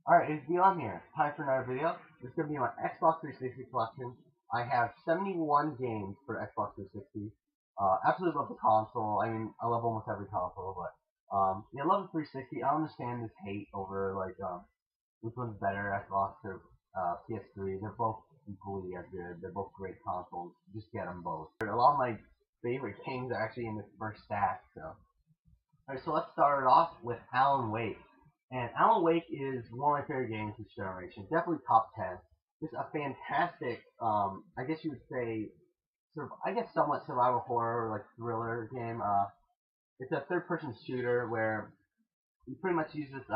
Alright, it's BLM here. Time for another video. This is going to be my Xbox 360 collection. I have 71 games for Xbox 360. Absolutely love the console. I mean, I love almost every console, but yeah, I love the 360. I understand this hate over which one's better, Xbox or PS3. They're both equally as good. They're both great consoles. Just get them both. A lot of my favorite games are actually in this first stack. So, alright, so let's start it off with Alan Wake. And Alan Wake is one of my favorite games this generation. Definitely top 10. Just a fantastic, I guess you would say, I guess somewhat survival horror, like thriller game. It's a third-person shooter where you pretty much use this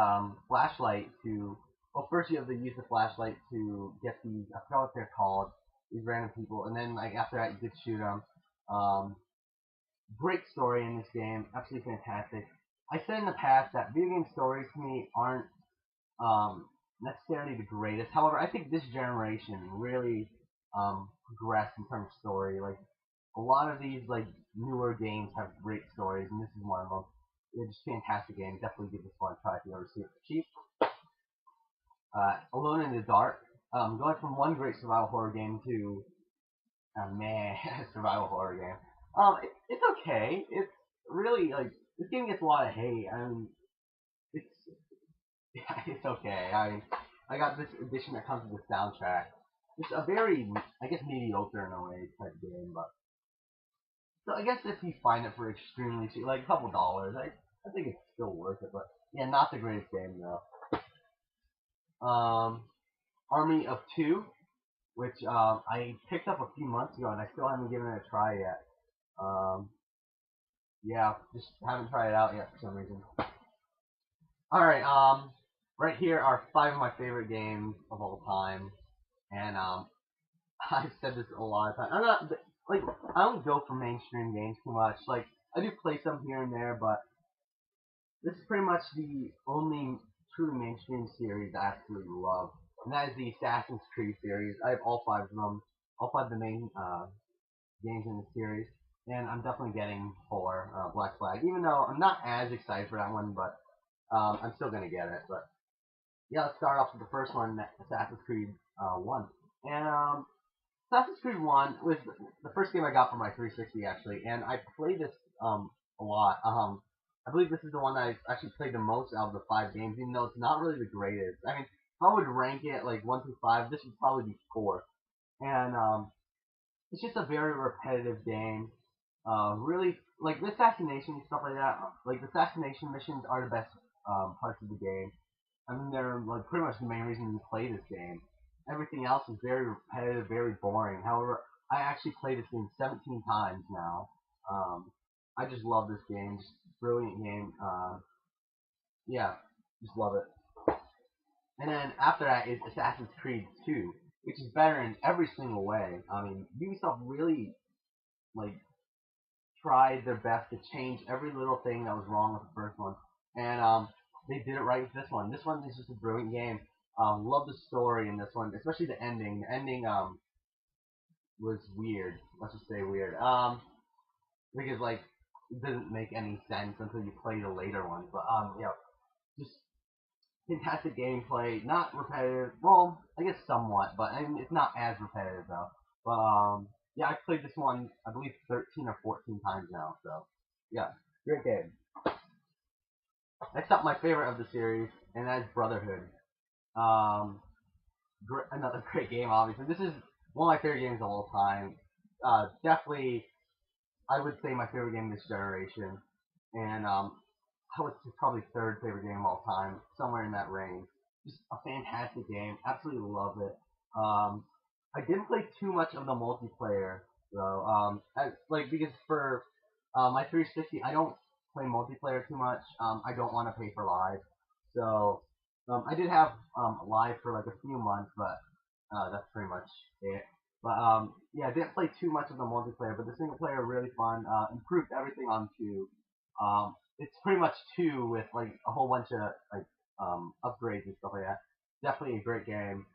flashlight to. Well, first you have to use the flashlight to get these. I forgot what they're called. These random people, and then like after that you get to shoot them. Um, Great story in this game, absolutely fantastic. I said in the past that video game stories to me aren't necessarily the greatest. However, I think this generation really progressed in terms of story. Like a lot of these like newer games have great stories, and this is one of them. It's just fantastic game. Definitely give this one a try if you ever see it for cheap. Alone in the Dark. Going from one great survival horror game to a meh survival horror game. It's okay. It's really like this game gets a lot of hate. I mean, it's yeah, it's okay. I got this edition that comes with the soundtrack. It's a very, I guess, mediocre in a way type game, but so I guess if you find it for extremely cheap, like a couple dollars, I think it's still worth it. But yeah, not the greatest game though. Army of Two, which I picked up a few months ago, and I still haven't given it a try yet. Yeah, just haven't tried it out yet for some reason. Alright, right here are 5 of my favorite games of all time. And, I've said this a lot of times. I'm not, like, I don't go for mainstream games too much. Like, I do play some here and there, but this is pretty much the only truly mainstream series I absolutely love. And that is the Assassin's Creed series. I have all 5 of them. All 5 of the main, games in the series. And I'm definitely getting for Black Flag, even though I'm not as excited for that one, but I'm still gonna get it. But yeah, let's start off with the first one, Assassin's Creed 1. And Assassin's Creed 1 was the first game I got for my 360 actually, and I played this a lot. I believe this is the one that I actually played the most out of the 5 games, even though it's not really the greatest. I mean, if I would rank it like 1 through 5, this would probably be 4. And it's just a very repetitive game. Really, like the assassination and stuff like that. Like the assassination missions are the best parts of the game. I mean, they're like pretty much the main reason you play this game. Everything else is very repetitive, very boring. However, I actually played this game 17 times now. I just love this game. Just brilliant game. Yeah, just love it. And then after that is Assassin's Creed 2, which is better in every single way. I mean, Ubisoft really like tried their best to change every little thing that was wrong with the first one, and they did it right with this one. This one is just a brilliant game. Love the story in this one, especially the ending. The ending was weird. Let's just say weird. Because like it doesn't make any sense until you play the later ones. But yeah, just fantastic gameplay. Not repetitive. Well, I guess somewhat, but I mean, it's not as repetitive though. But yeah, I played this one I believe 13 or 14 times now. So yeah, great game. Next up, my favorite of the series, and that is Brotherhood. Um, Another great game, obviously. This is one of my favorite games of all time. Definitely, I would say my favorite game this generation, and I would say probably third favorite game of all time, somewhere in that range. Just a fantastic game. Absolutely love it. I didn't play too much of the multiplayer though. Because for my 360, I don't play multiplayer too much. I don't want to pay for live, so I did have live for like a few months, but that's pretty much it. But yeah, I didn't play too much of the multiplayer, but the single player really fun. Improved everything on 2. It's pretty much 2 with like a whole bunch of like upgrades and stuff like that. Definitely a great game.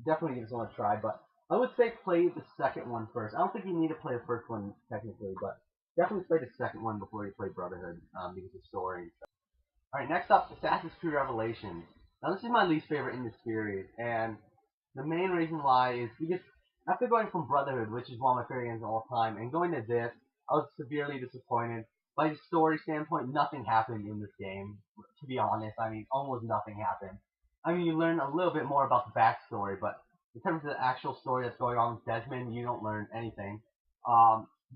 Definitely give this one a try, but I would say play the second one first. I don't think you need to play the first one technically, but definitely play the second one before you play Brotherhood because of the story and stuff. Alright, next up, Assassin's Creed Revelations. Now this is my least favorite in the series, and the main reason why is because after going from Brotherhood, which is one of my favorite games of all time, and going to this, I was severely disappointed. By the story standpoint, nothing happened in this game. To be honest, I mean, almost nothing happened. I mean, you learn a little bit more about the backstory, but in terms of the actual story that's going on with Desmond, you don't learn anything.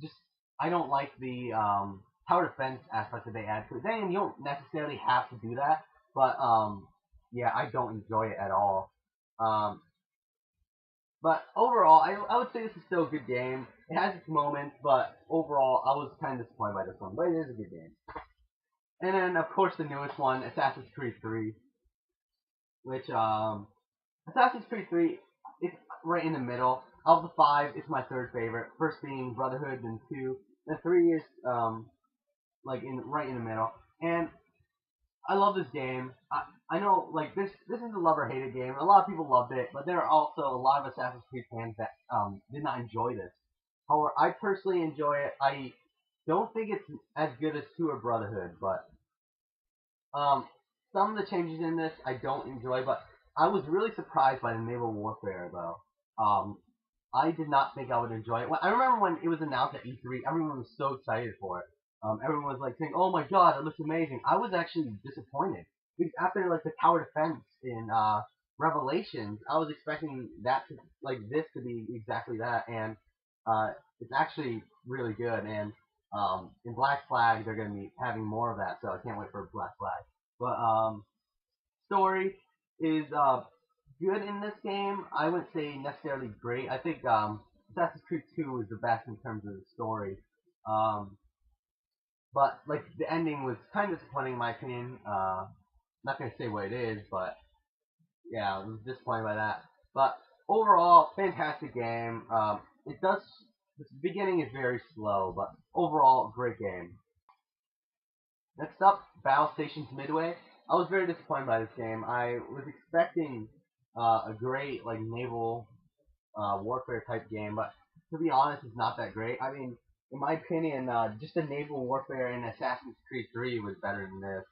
Just I don't like the tower defense aspect that they add to it. Then you don't necessarily have to do that, but yeah, I don't enjoy it at all. Um, but overall, I would say this is still a good game. It has its moments, but overall, I was kind of disappointed by this one. But it is a good game. And then, of course, the newest one, Assassin's Creed 3, which Assassin's Creed 3, it's right in the middle. Of the five, it's my third favorite. First being Brotherhood, then 2, then 3 is like right in the middle. And I love this game. I know like this is a love or hated game. A lot of people loved it, but there are also a lot of Assassin's Creed fans that did not enjoy this. However, I personally enjoy it. I don't think it's as good as 2 or Brotherhood, but some of the changes in this I don't enjoy. But I was really surprised by the naval warfare though. I did not think I would enjoy it. I remember when it was announced at E3, everyone was so excited for it. Everyone was like saying, "Oh my god, it looks amazing." I was actually disappointed because after like the tower defense in Revelations, I was expecting that to, like this to be exactly that, and it's actually really good. And in Black Flag, they're going to be having more of that, so I can't wait for Black Flag. But story is good in this game. I wouldn't say necessarily great. I think Assassin's Creed 2 is the best in terms of the story. But like the ending was kind of disappointing in my opinion. Not gonna say what it is, but yeah, I was disappointed by that. But overall, fantastic game. It does. The beginning is very slow, but overall, great game. Next up, Battle Stations Midway. I was very disappointed by this game. I was expecting a great like naval warfare type game, but to be honest, it's not that great. I mean, in my opinion, just the naval warfare in Assassin's Creed 3 was better than this.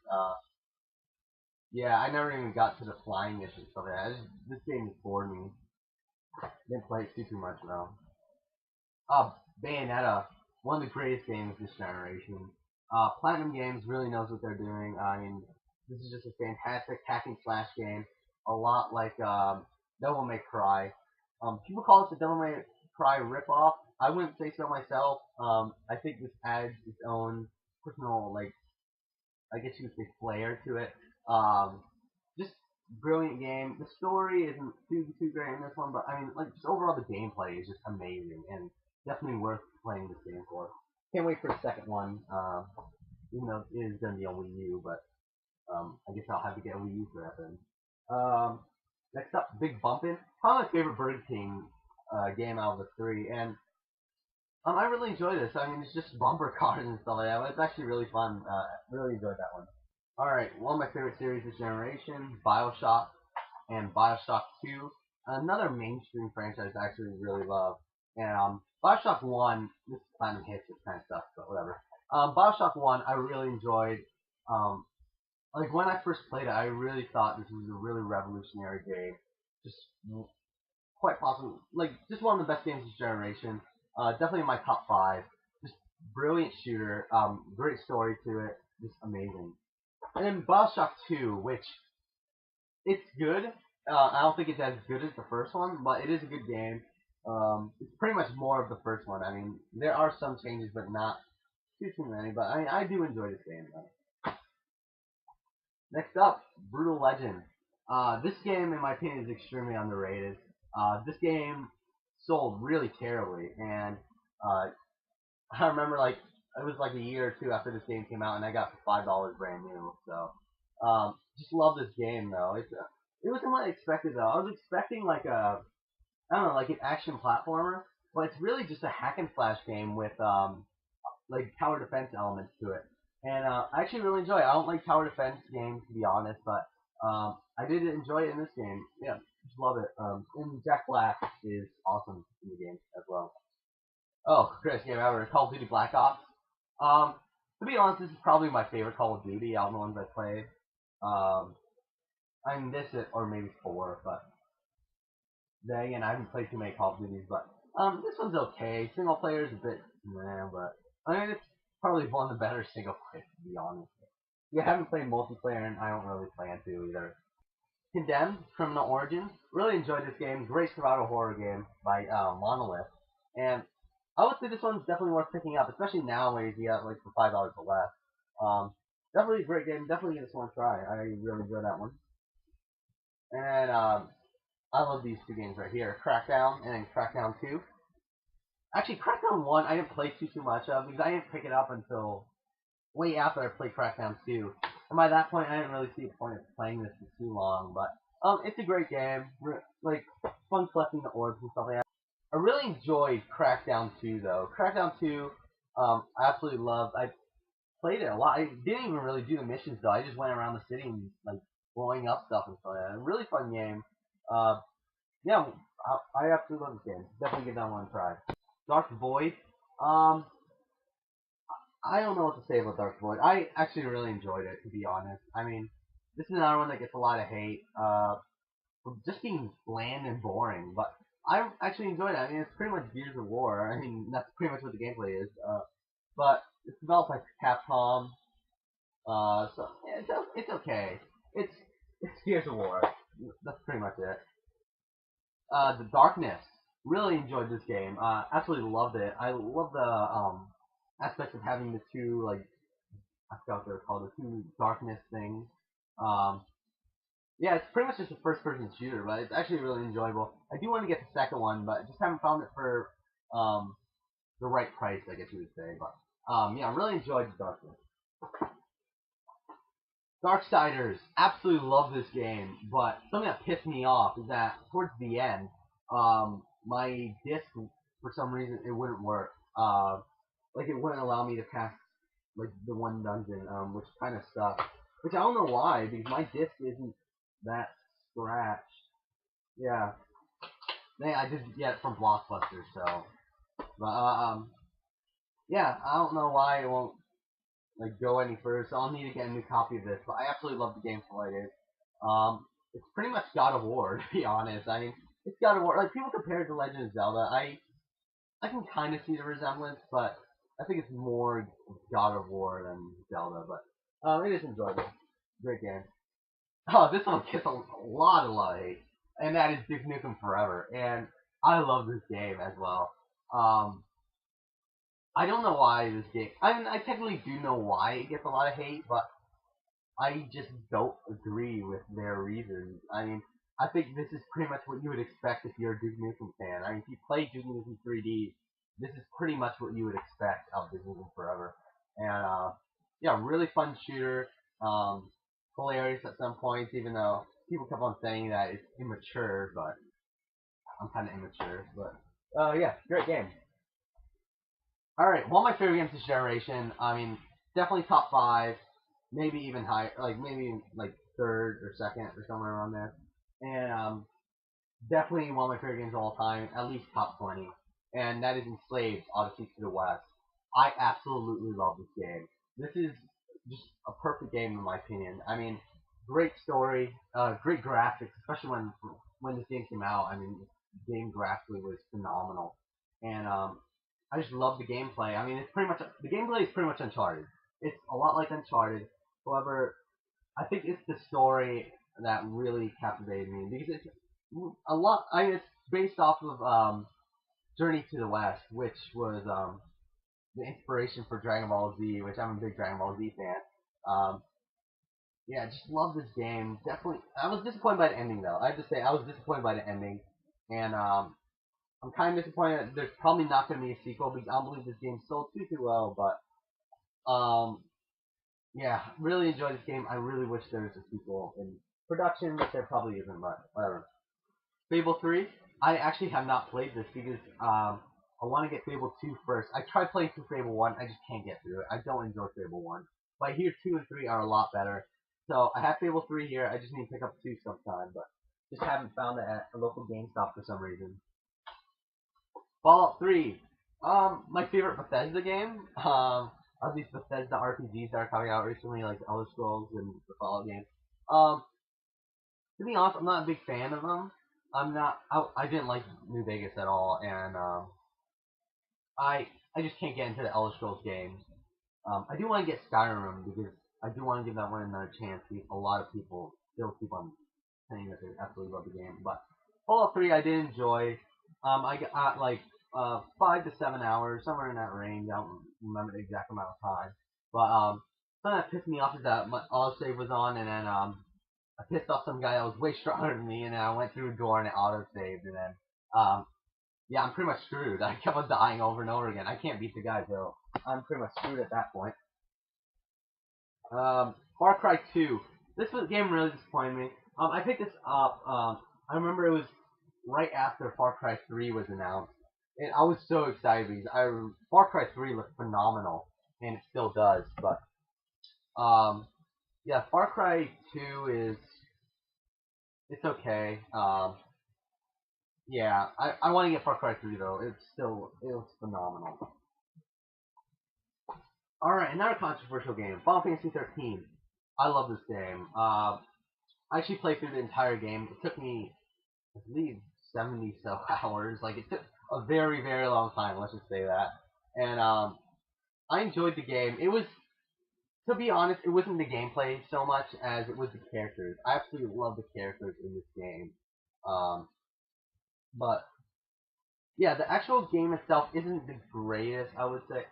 Yeah, I never even got to the flying mission stuff. This game just bored me. Didn't play it too much though. Bayonetta, one of the greatest games this generation. Platinum Games really knows what they're doing. I mean, this is just a fantastic hack and slash game. A lot like Devil May Cry. People call this a Devil May Cry ripoff. I wouldn't say so myself. I think this adds its own personal, like, I guess you could say, flair to it. Just brilliant game. The story isn't too great in this one, but I mean, like, just overall the gameplay is just amazing and definitely worth playing this game for. Can't wait for the second one. Even though it is gonna be on Wii U, but I guess I'll have to get a Wii U for that then. Next up, Big Bumpin'. Probably my favorite Burger King game out of the 3, and I really enjoy this. I mean, it's just bumper cars and stuff like that, but it's actually really fun. Really enjoyed that one. Alright, one of my favorite series this generation, Bioshock and Bioshock 2. Another mainstream franchise I actually really love. And Bioshock 1, this Platinum hits this kind of stuff, but whatever. Bioshock 1, I really enjoyed. Like, when I first played it, I really thought this was a really revolutionary game. Just quite possibly, like, just one of the best games this generation. Definitely in my top 5. Just brilliant shooter, great story to it, just amazing. And then Bioshock 2, which, it's good. I don't think it's as good as the first one, but it is a good game. It's pretty much more of the first one. I mean, there are some changes, but not too many. But I mean, I do enjoy this game, though. Next up, Brutal Legend. This game, in my opinion, is extremely underrated. This game sold really terribly, and I remember like it was like a year or two after this game came out, and I got it for $5 brand new. So, just love this game though. It wasn't what I expected though. I was expecting like a I don't know, like an action platformer, but it's really just a hack and slash game with like tower defense elements to it. And I actually really enjoy it. I don't like tower defense games to be honest, but I did enjoy it in this game. Yeah, just love it. And Jack Black is awesome in the game as well. Oh, greatest game ever, Call of Duty Black Ops. To be honest, this is probably my favorite Call of Duty out of the ones I played. Um, I mean, this is, or maybe 4, but then again, I haven't played too many Call of Duties, but this one's okay. Single player is a bit meh, but I mean, it's probably one of the better single players, to be honest. You haven't played multiplayer, and I don't really plan to either. Condemned, Criminal Origins. Really enjoyed this game. Great survival horror game by Monolith. And I would say this one's definitely worth picking up, especially nowadays you got like for $5 or less. Definitely a great game. Definitely give this one a try. I really enjoyed that one. And I love these two games right here, Crackdown and then Crackdown 2. Actually, Crackdown 1 I didn't play too much of because I didn't pick it up until way after I played Crackdown 2. And by that point, I didn't really see the point of playing this for too long. But it's a great game. Like, fun collecting the orbs and stuff like that. I really enjoyed Crackdown 2, though. Crackdown 2, I absolutely loved. I played it a lot. I didn't even really do the missions, though. I just went around the city and, like, blowing up stuff and stuff like that. A really fun game. Yeah, I absolutely love this game. Definitely give that one a try. Dark Void. I don't know what to say about Dark Void. I actually really enjoyed it, to be honest. I mean, this is another one that gets a lot of hate for just being bland and boring, but I actually enjoyed it. I mean, it's pretty much Gears of War. I mean, that's pretty much what the gameplay is. But it's developed by Capcom, so yeah, it's okay. It's Gears of War. That's pretty much it. The Darkness. Really enjoyed this game. Absolutely loved it. I love the aspects of having the two, like, I forgot what they're called, the two darkness things. Yeah, it's pretty much just a first-person shooter, but it's actually really enjoyable. I do want to get the second one, but just haven't found it for the right price, I guess you would say. But yeah, I really enjoyed the Darkness. Darksiders, absolutely love this game, but something that pissed me off is that towards the end, my disc, for some reason, it wouldn't work. Like, it wouldn't allow me to pass, like, the one dungeon, which kind of sucked. Which I don't know why, because my disc isn't that scratched. Yeah. I did get it from Blockbuster, so. But, yeah, I don't know why it won't, like, go any further, so I'll need to get a new copy of this. But I absolutely love the game for what it is. It's pretty much God of War, to be honest. I mean, it's God of War. Like, people compare it to Legend of Zelda. I can kind of see the resemblance, but I think it's more God of War than Zelda, but it is enjoyable. Great game. Oh, this one gets a lot of hate, and that is Duke Nukem Forever, and I love this game as well. I don't know why this game. I mean, I technically do know why it gets a lot of hate, but I just don't agree with their reasons. I mean, I think this is pretty much what you would expect if you're a Duke Nukem fan. I mean, if you play Duke Nukem 3D, this is pretty much what you would expect of Duke Nukem Forever. And yeah, really fun shooter. Hilarious at some points, even though people kept on saying that it's immature, but I'm kind of immature. But yeah, great game. All right, one of my favorite games this generation. I mean, definitely top 5, maybe even higher, like maybe like 3rd or 2nd or somewhere around there. And definitely one of my favorite games of all time, at least top 20. And that is Enslaved: Odyssey to the West. I absolutely love this game. This is just a perfect game in my opinion. I mean, great story, great graphics, especially when this game came out. I mean, the game graphically was phenomenal, and I just love the gameplay. I mean, it's pretty much the gameplay is pretty much Uncharted. It's a lot like Uncharted. However, I think it's the story that really captivated me because it's a lot. I mean, it's based off of Journey to the West, which was the inspiration for Dragon Ball Z, which I'm a big Dragon Ball Z fan. Yeah, I just love this game. Definitely, I was disappointed by the ending though. I have to say, I was disappointed by the ending, and I'm kind of disappointed that there's probably not going to be a sequel because I don't believe this game sold too well. But yeah, really enjoyed this game. I really wish there was a sequel in production, which there probably isn't, but whatever. Fable 3, I actually have not played this because I want to get Fable 2 first. I tried playing through Fable 1, I just can't get through it. I don't enjoy Fable 1. But I hear 2 and 3 are a lot better. So I have Fable 3 here, I just need to pick up 2 sometime, but just haven't found it at a local GameStop for some reason. Fallout 3, my favorite Bethesda game, of these Bethesda RPGs that are coming out recently, like Elder Scrolls and the Fallout games. To be honest, I'm not a big fan of them. I'm not. I didn't like New Vegas at all, and I just can't get into the Elder Scrolls games. I do want to get Skyrim because I do want to give that one another chance. A lot of people still keep on saying that they absolutely love the game, but Fallout 3 I did enjoy. I got like 5 to 7 hours, somewhere in that range. I don't remember the exact amount of time, but something that pissed me off is that my autosave was on, and then I pissed off some guy that was way stronger than me, and then I went through a door and it autosaved, and then yeah, I'm pretty much screwed. I kept on dying over and over again. I can't beat the guy, so I'm pretty much screwed at that point. Far Cry 2. This game really disappointed me. I picked this up. I remember it was right after Far Cry 3 was announced, and I was so excited because Far Cry 3 looked phenomenal, and it still does. But yeah, Far Cry 2 it's okay. Yeah, I want to get Far Cry 3 though. It looks phenomenal. Alright, another controversial game, Final Fantasy 13. I love this game. I actually played through the entire game. It took me, I believe, 70 so hours. Like, it took a very, very long time, let's just say that. And I enjoyed the game. It was, to be honest, it wasn't the gameplay so much as it was the characters. I absolutely love the characters in this game. But yeah, the actual game itself isn't the greatest, I would say.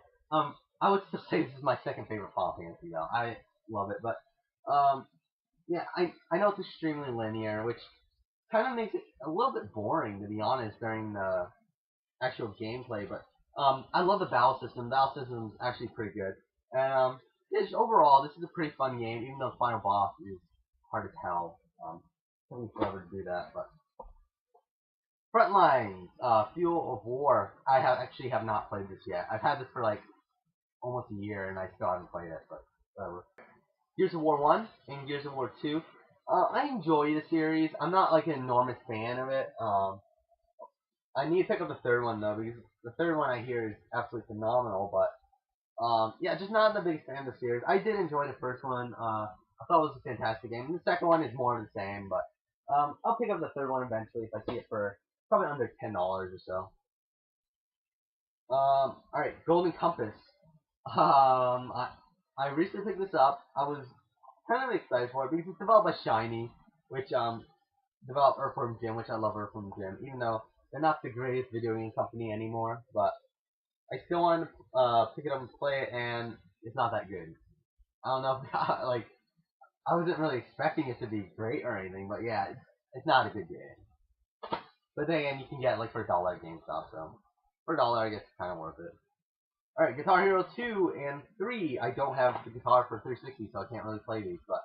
I would still say this is my second favorite Final Fantasy, though. I love it, but yeah, I know it's extremely linear, which kind of makes it a little bit boring, to be honest, during the actual gameplay. But I love the battle system. The battle system is actually pretty good, and yeah, just overall, this is a pretty fun game, even though the final boss is hard to tell. Took me forever to do that, but. Frontlines, Fuel of War. I actually have not played this yet. I've had this for like almost a year and I still haven't played it, but whatever. Gears of War 1 and Gears of War 2. I enjoy the series. I'm not like an enormous fan of it. I need to pick up the third one though because the third one I hear is absolutely phenomenal. But yeah, just not the biggest fan of the series. I did enjoy the first one. I thought it was a fantastic game. And the second one is more of the same, but I'll pick up the third one eventually if I see it for probably under $10 or so. Alright, Golden Compass. I recently picked this up. I was kind of excited for it because it's developed by Shiny, which developed Earthworm Jim, which I love Earthworm Jim, even though they're not the greatest video game company anymore. But I still want to pick it up and play it, and it's not that good. I don't know if like I wasn't really expecting it to be great or anything, but yeah, it's not a good game. But then again, you can get it like for $1 at GameStop, so for $1, I guess it's kind of worth it. Alright, Guitar Hero 2 and 3. I don't have the guitar for 360, so I can't really play these. But,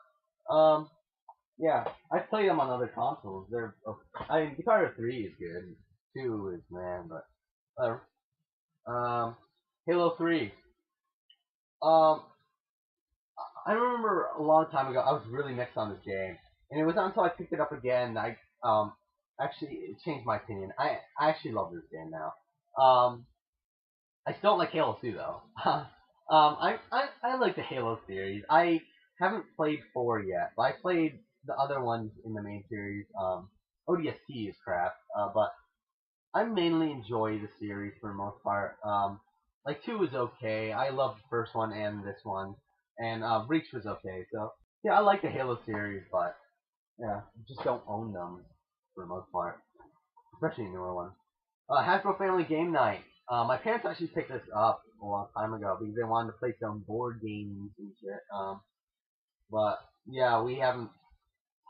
yeah, I've played them on other consoles. I mean, Guitar Hero 3 is good. 2 is, man, but whatever. Halo 3. I remember a long time ago, I was really mixed on this game. And it was not until I picked it up again that actually, it changed my opinion. I actually love this game now. I still don't like Halo 2 though. I like the Halo series. I haven't played 4 yet, but I played the other ones in the main series. ODST is crap, but I mainly enjoy the series for the most part. Like 2 was okay. I loved the first one and this one, and Reach was okay. So yeah, I like the Halo series, but yeah, just don't own them for the most part, especially newer ones. Hasbro Family Game Night. My parents actually picked this up a long time ago because they wanted to play some board games and shit. But yeah, we haven't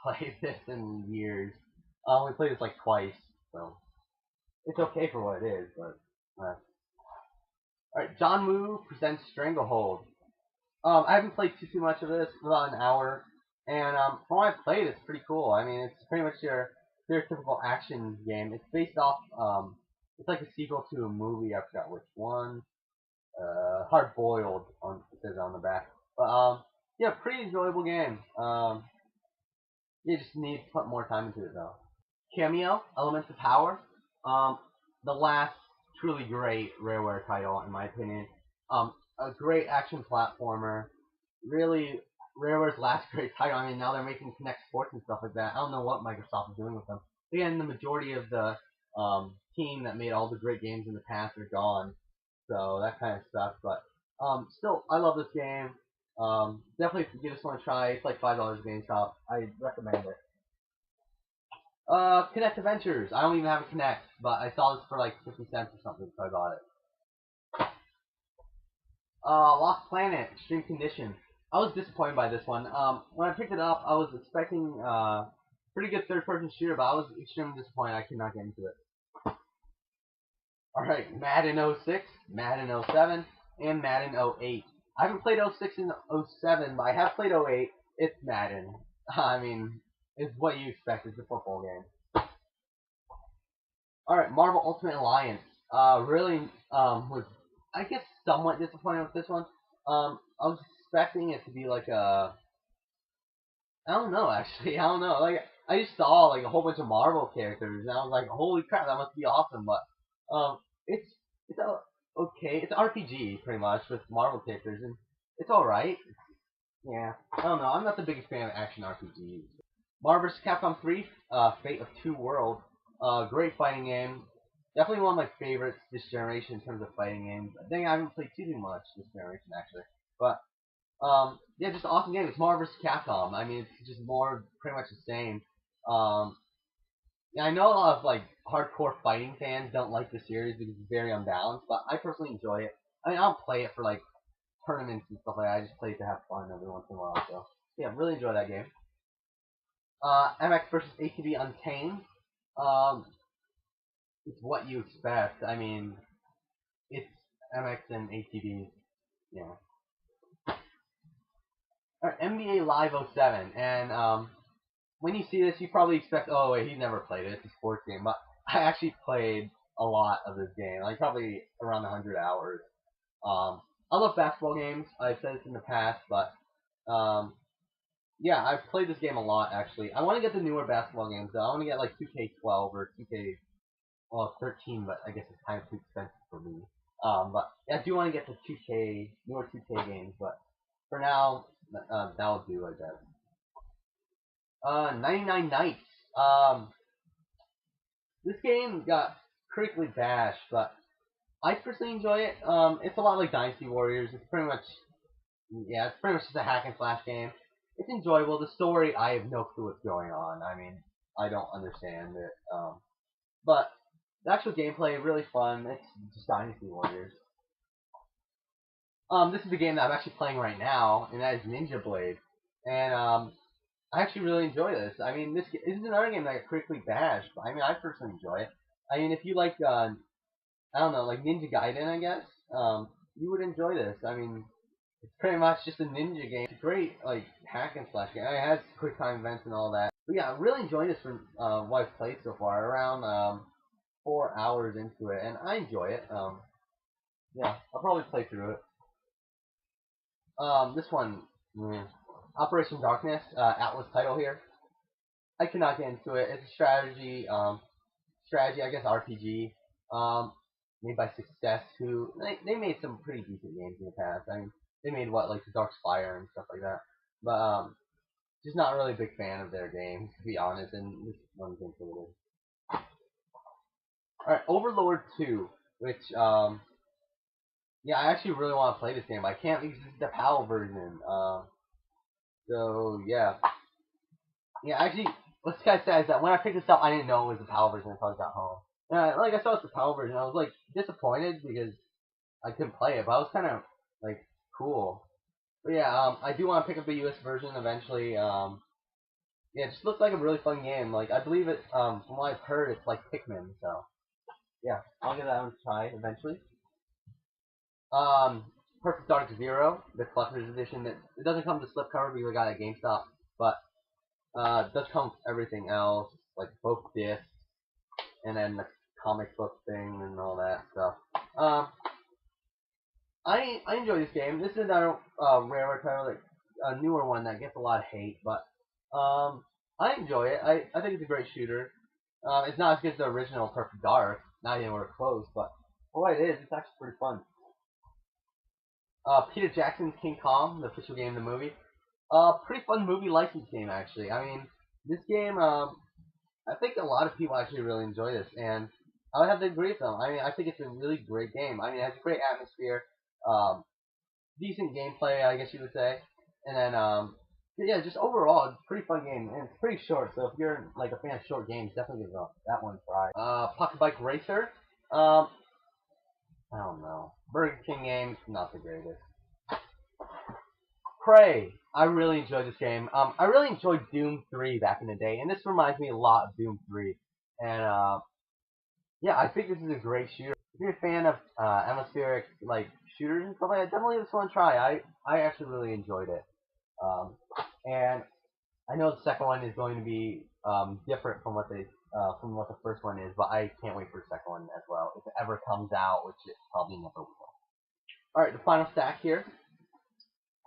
played this in years. We played this like twice, so it's okay for what it is. But alright, John Woo presents Stranglehold. I haven't played too much of this, about an hour, and from what I've played, it's pretty cool. I mean, it's pretty much your typical action game. It's based off it's like a sequel to a movie. I forgot which one. Hard Boiled it says on the back. But yeah, pretty enjoyable game. You just need to put more time into it though. Cameo, Elements of Power. The last truly great Rareware title in my opinion. A great action platformer. Really Rareware's last great title. I mean, now they're making Connect Sports and stuff like that. I don't know what Microsoft is doing with them. Again, the majority of the team that made all the great games in the past are gone, so that kind of sucks. But still, I love this game. Definitely give this one a try. It's like $5 a GameStop. I recommend it. Connect Adventures. I don't even have a Connect, but I saw this for like 50 cents or something, so I bought it. Lost Planet, Extreme Condition. I was disappointed by this one. When I picked it up, I was expecting pretty good third-person shooter, but I was extremely disappointed. I could not get into it. Alright, Madden 06, Madden 07, and Madden 08. I haven't played 06 and 07, but I have played 08. It's Madden. I mean, it's what you expect. It's a football game. Alright, Marvel Ultimate Alliance. Really was, I guess, somewhat disappointed with this one. I was expecting it to be like a, I don't know, actually. I don't know. Like, I just saw like a whole bunch of Marvel characters, and I was like, holy crap, that must be awesome. But it's okay. It's RPG pretty much with Marvel characters, and it's all right. Yeah, I don't know. I'm not the biggest fan of action RPGs. Marvel vs. Capcom 3, Fate of Two Worlds. Great fighting game. Definitely one of my favorites this generation in terms of fighting games. I think I haven't played too much this generation actually, but yeah, just an awesome game. It's Marvel vs. Capcom. I mean, it's just more pretty much the same. Yeah, I know a lot of like hardcore fighting fans don't like the series because it's very unbalanced, but I personally enjoy it. I mean, I don't play it for like tournaments and stuff like that. I just play it to have fun every once in a while. So yeah, really enjoy that game. MX vs. ATV Untamed. It's what you expect. I mean, it's MX and ATV. Yeah. Alright, NBA Live 07, and when you see this, you probably expect, oh wait, he's never played it. It's a sports game, but I actually played a lot of this game, like probably around 100 hours. I love basketball games. I've said this in the past, but yeah, I've played this game a lot actually. I want to get the newer basketball games though. I want to get like 2K12 or 2K, well, 13, but I guess it's kind of too expensive for me. But yeah, I do want to get the 2K, newer 2K games, but for now, that'll do, I guess. 99 Nights. This game got critically bashed, but I personally enjoy it. It's a lot like Dynasty Warriors. It's pretty much, yeah, it's pretty much just a hack and slash game. It's enjoyable. The story, I have no clue what's going on. I mean, I don't understand it. But the actual gameplay, really fun. It's just Dynasty Warriors. This is the game that I'm actually playing right now, and that is Ninja Blade. And I actually really enjoy this. I mean, this is another game that got critically bashed, but I mean, I personally enjoy it. I mean, if you like, I don't know, like Ninja Gaiden, I guess, you would enjoy this. I mean, it's pretty much just a ninja game. It's a great, like, hack and slash game. It has quick time events and all that. But yeah, I'm really enjoying this from what I've played so far. Around 4 hours into it, and I enjoy it. Yeah, I'll probably play through it. This one, Operation Darkness, Atlas title here. I cannot get into it. It's a strategy, I guess, RPG, made by Success, who, they made some pretty decent games in the past. I mean, they made, what, like, the Dark Spire and stuff like that. But, just not really a big fan of their games, to be honest, and this one's included. Alright, Overlord 2, which, yeah, I actually really want to play this game, but I can't because it's the PAL version. So, yeah. Yeah, actually, what's kind of sad is that when I picked this up, I didn't know it was the PAL version until I got home. And like, I saw it's the PAL version, I was, like, disappointed because I couldn't play it, but I was kind of, like, cool. But yeah, I do want to pick up the US version eventually. Yeah, it just looks like a really fun game. Like, I believe it, from what I've heard, it's like Pikmin, so. Yeah, I'll give that one a try eventually. Perfect Dark Zero, the collector's edition. It doesn't come to slipcover because I got it at GameStop, but it does come with everything else, like both discs, and then the comic book thing and all that stuff. I enjoy this game. This is another rare title, like a newer one that gets a lot of hate, but I enjoy it. I think it's a great shooter. It's not as good as the original Perfect Dark, not even close, but for what it is, it's actually pretty fun. Peter Jackson's King Kong, the official game of the movie. Pretty fun movie license game actually. I mean, this game, I think a lot of people actually really enjoy this, and I would have to agree with them. I mean, I think it's a really great game. I mean, it has a great atmosphere, um, decent gameplay, I guess you would say, and then yeah, just overall, it's a pretty fun game, and it's pretty short. So if you're like a fan of short games, definitely give that one a try. Pocket Bike Racer. Um, I don't know. Burger King games, not the greatest. Prey. I really enjoyed this game. I really enjoyed Doom 3 back in the day, and this reminds me a lot of Doom 3. And yeah, I think this is a great shooter. If you're a fan of atmospheric like shooters and stuff like that, definitely give this one a try. I actually really enjoyed it. And I know the second one is going to be different from what the first one is, but I can't wait for the second one as well if it ever comes out, which it probably never will. All right, the final stack here.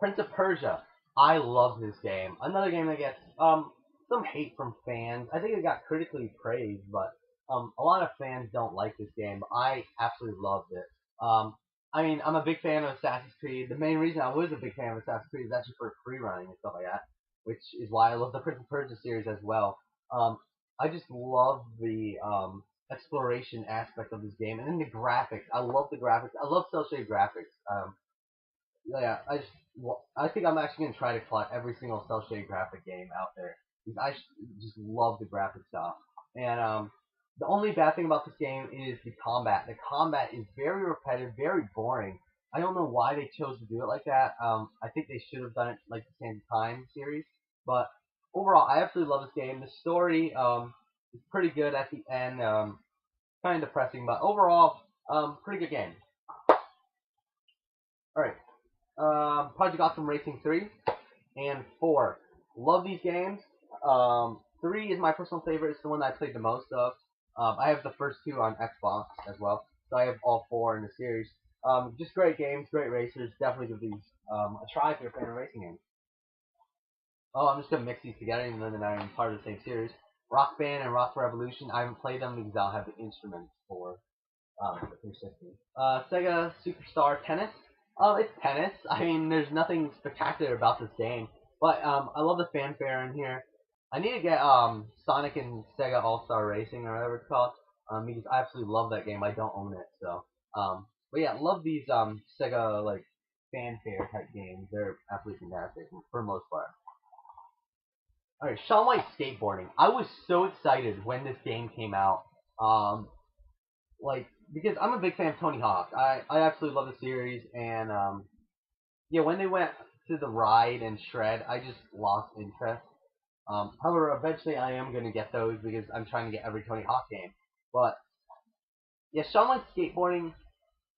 Prince of Persia. I love this game. Another game that gets some hate from fans. I think it got critically praised, but a lot of fans don't like this game. But I absolutely loved it. I mean, I'm a big fan of Assassin's Creed. The main reason I was a big fan of Assassin's Creed is actually for free running and stuff like that, which is why I love the Prince of Persia series as well. I just love the exploration aspect of this game, and then the graphics. I love the graphics. I love cel shaded graphics. Yeah, I think I'm actually gonna try to collect every single cel shaded graphic game out there because I just love the graphic stuff. And the only bad thing about this game is the combat. The combat is very repetitive, very boring. I don't know why they chose to do it like that. I think they should have done it like the Same Time series. But overall, I absolutely love this game. The story is pretty good at the end. Kind of depressing, but overall, pretty good game. All right. Project Gotham Racing 3 and 4. Love these games. 3 is my personal favorite. It's the one that I played the most of. I have the first 2 on Xbox as well, so I have all 4 in the series. Just great games, great racers. Definitely give these a try if you're a fan of racing games. Oh, I'm just gonna mix these together, even though they're not even part of the same series. Rock Band and Rock Revolution. I haven't played them because I don't have the instruments for the 360. Sega Superstar Tennis. It's tennis. I mean, there's nothing spectacular about this game, but I love the fanfare in here. I need to get Sonic and Sega All Star Racing or whatever it's called, because I absolutely love that game. I don't own it, so but yeah, love these Sega like fanfare type games. They're absolutely fantastic for the most part. All right, Shaun White skateboarding. I was so excited when this game came out. Like because I'm a big fan of Tony Hawk. I absolutely love the series, and yeah, when they went to the ride and shred, I just lost interest. However, eventually I am gonna get those because I'm trying to get every Tony Hawk game. But yeah, Shaun White skateboarding,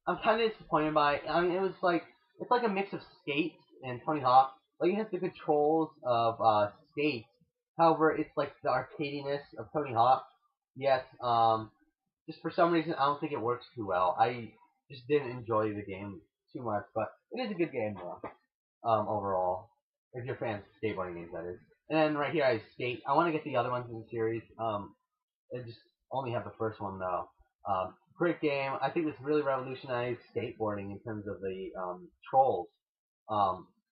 I'm kind of disappointed by. I mean, it's like a mix of skates and Tony Hawk. Like it has the controls of skates. However, it's like the arcadiness of Tony Hawk. Yet, just for some reason, I don't think it works too well. I just didn't enjoy the game too much, but it is a good game though. Overall, if you're a fan of skateboarding games, that is. And then right here, I have Skate. I want to get the other ones in the series. I just only have the first one though. Great game. I think this really revolutionized skateboarding in terms of the trolls,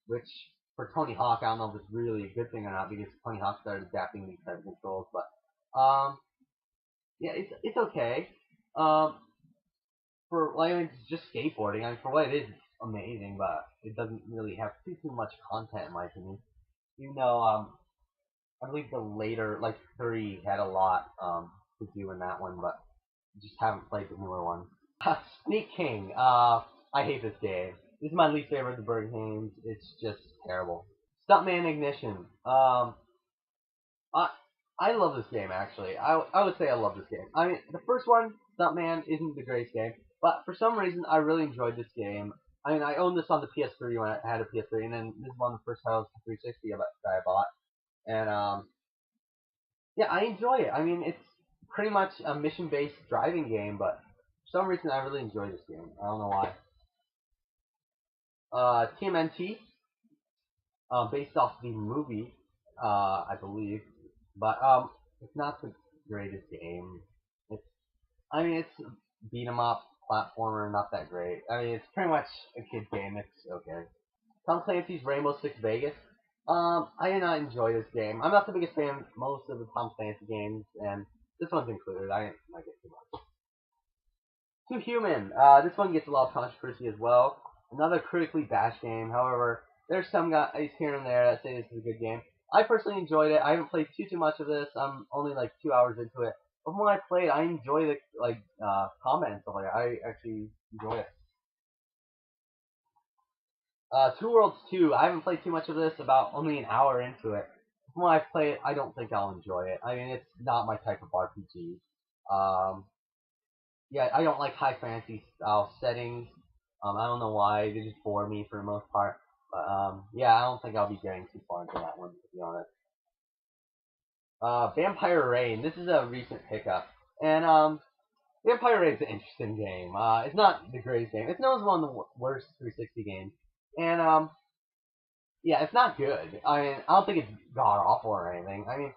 which for Tony Hawk, I don't know if it's really a good thing or not because Tony Hawk started adapting these types of controls, but yeah, it's okay. Um, for like it's just skateboarding. I mean, for what it is, it's amazing, but it doesn't really have too much content in my opinion. Even though I believe the later like 3 had a lot to do in that one, but just haven't played the newer one. Sneak King. I hate this game. This is my least favorite of the Burger games. It's just terrible. Stuntman Ignition. I I love this game actually. I would say I love this game. I mean, the first one, Stuntman, isn't the greatest game, but for some reason I really enjoyed this game. I mean, I owned this on the PS3 when I had a PS3, and then this is one of the first titles for 360 that I bought. And yeah, I enjoy it. I mean, it's pretty much a mission-based driving game, but for some reason I really enjoy this game. I don't know why. TMNT, based off the movie, I believe, but it's not the greatest game. It's, I mean, it's beat 'em up platformer, not that great. I mean, it's pretty much a kid game. It's okay. Tom Clancy's Rainbow Six Vegas. I did not enjoy this game. I'm not the biggest fan of most of the Tom Clancy games, and this one's included. I didn't like it too much. Too Human. This one gets a lot of controversy as well. Another critically bashed game. However, there's some guys here and there that say this is a good game. I personally enjoyed it. I haven't played too much of this. I'm only like 2 hours into it. But when I played, I enjoy the combat and stuff like that. I actually enjoy it. Two Worlds 2. I haven't played too much of this. About only an hour into it. When I play it, I don't think I'll enjoy it. I mean, it's not my type of RPG. Um, yeah, I don't like high fantasy style settings. I don't know why. They just bore me for the most part. But yeah, I don't think I'll be getting too far into that one, to be honest. Vampire Rain. This is a recent pickup, and Vampire Rain's an interesting game. It's not the greatest game. It's known as one of the worst 360 games, and yeah, it's not good. I mean, I don't think it's god awful or anything. I mean,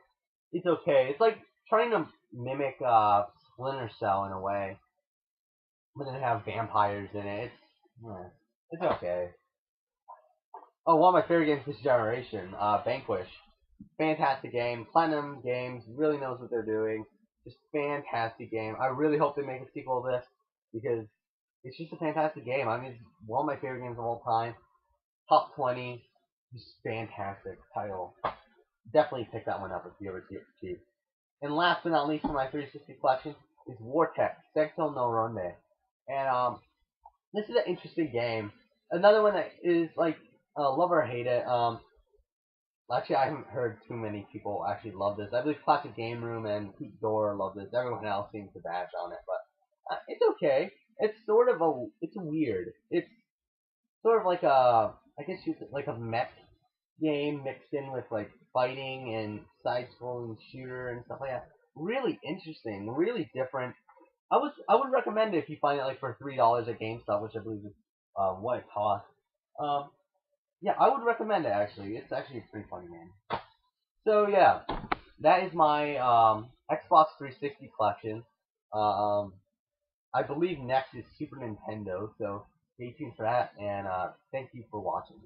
it's okay. It's like trying to mimic Splinter Cell in a way, but then have vampires in it. It's okay. Oh, one of my favorite games this generation, Vanquish. Fantastic game. Platinum Games really knows what they're doing. Just fantastic game. I really hope they make a sequel to this because it's just a fantastic game. I mean, it's one of my favorite games of all time. Top 20. Just fantastic title. Definitely pick that one up if you ever see it cheap. And last but not least for my 360 collection is Wartech, Secto no Ronde. And this is an interesting game. Another one that is like love or hate it. Actually, I haven't heard too many people actually love this. I believe Classic Game Room and Pete Dorr love this. Everyone else seems to bash on it, but it's okay. It's sort of it's weird. It's sort of like I guess you could, like a mech game mixed in with like fighting and side-scrolling shooter and stuff like that. Really interesting, really different. I would recommend it if you find it like for $3 at GameStop, which I believe is what it costs. Um, yeah, I would recommend it actually. It's actually a pretty funny game. So yeah, that is my Xbox 360 collection. Um, I believe next is Super Nintendo, so stay tuned for that, and thank you for watching.